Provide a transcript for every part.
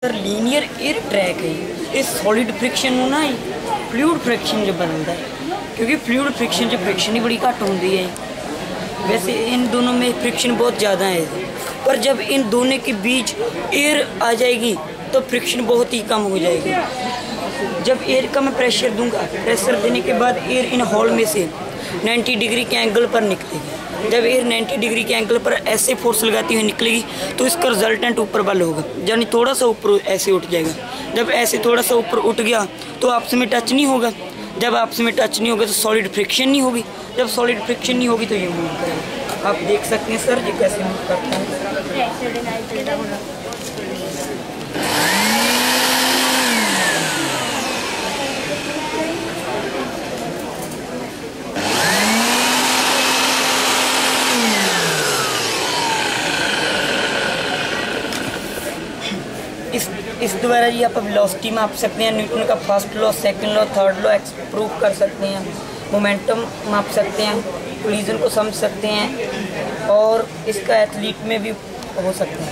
Sir linear air track है ये solid friction होना है फ्लूइड फ्रिक्शन जो बनता है क्योंकि फ्लूइड फ्रिक्शन जो फ्रिक्शन ही बड़ी घट होती है। वैसे इन दोनों में फ्रिक्शन बहुत ज़्यादा है, पर जब इन दोनों के बीच एयर आ जाएगी तो फ्रिक्शन बहुत ही कम हो जाएगी। जब एयर का मैं प्रेशर दूंगा, प्रेशर देने के बाद एयर इन हॉल में से 90 डिग्री के एंगल पर निकलेगी। जब एयर 90 डिग्री के एंगल पर ऐसे फोर्स लगाती हुई निकलेगी तो इसका रिजल्टेंट ऊपर बल होगा, यानी थोड़ा सा ऊपर ऐसे उठ जाएगा। जब ऐसे थोड़ा सा ऊपर उठ गया तो आपस में टच नहीं होगा। जब आपस में टच नहीं होगा तो सॉलिड फ्रिक्शन नहीं होगी। जब सॉलिड फ्रिक्शन नहीं होगी तो ये मूव करेगा। आप देख सकते हैं सर ये कैसे मूव करता है। इस द्वारा जी आप वेलोसिटी माप सकते हैं, न्यूटन का first law, second law, third law prove कर सकते हैं, मोमेंटम माप सकते हैं, कोलिजन को समझ सकते हैं और इसका एथलीट में भी हो सकता है।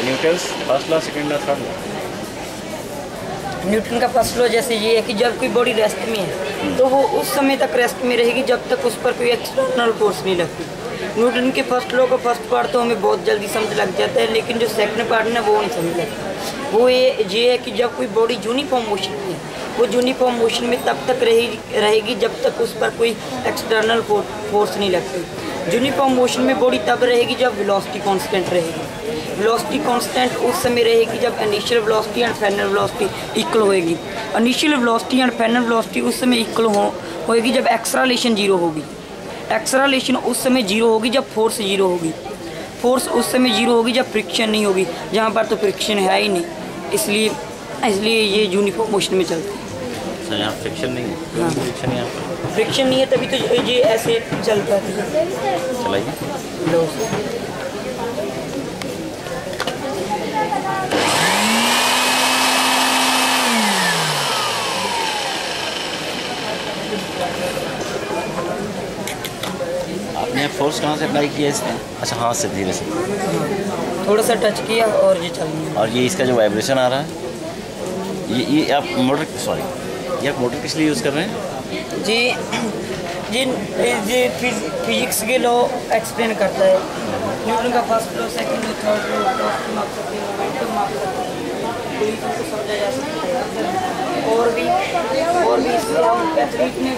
Newton first law, second law, third law. Newton का फर्स्ट लॉ जैसे ये है कि जब कोई बॉडी रेस्ट में है तो वो उस समय तक रेस्ट में रहेगी जब तक उस पर कोई एक्सटर्नल फोर्स नहीं लगती। न्यूटन के फर्स्ट लॉ का फर्स्ट पार्ट तो हमें बहुत जल्दी समझ लग जाता है, लेकिन जो सेकंड पार्ट है वो नहीं समझ लगता। वो ये है कि जब कोई बॉडी यूनिफॉर्म मोशन में है, वो यूनिफॉर्म मोशन में तब तक रहेगी जब तक उस पर कोई एक्सटर्नल फोर्स नहीं लगती। यूनिफॉर्म मोशन में बॉडी तब रहेगी जब वेलोसिटी कांस्टेंट रहेगी। वेलोसिटी कांस्टेंट उस समय रहेगी जब initial velocity and final velocity equal होएगी। Initial velocity and final velocity उस समय इक्वल होएगी जब एक्सेलरेशन जीरो होगी। एक्सेलरेशन उस समय जीरो होगी जब फोर्स जीरो होगी। फोर्स उस समय जीरो होगी जब फ्रिक्शन नहीं होगी, जहाँ पर तो फ्रिक्शन है ही नहीं। इसलिए ये यूनिफॉर्म मोशन में चलता है। अच्छा, यहाँ फ्रिक्शन नहीं है। हाँ। फ्रिक्शन यहाँ पर फ्रिक्शन नहीं है तभी तो ये ऐसे चलता है। चलाइए। आपने फोर्स कहाँ से अप्लाई किया इसमें? अच्छा, हाथ से धीरे से थोड़ा सा टच किया और ये चल गया। और ये इसका जो वाइब्रेशन आ रहा है ये आप मोटर किस लिए यूज़ कर रहे हैं? जी फिजिक्स के लॉ एक्सप्लेन करता है। न्यूटन का first law, second law, third law माप सकते हैं, मोमेंटम माप सकते हैं, कोलिजन को समझा जा सकता है और भी इससे हम एथलीट में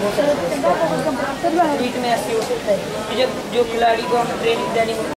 हो सकता है। एथलीट में ऐसे हो सकता है कि जब जो खिलाड़ी को हम ट्रेनिंग देनी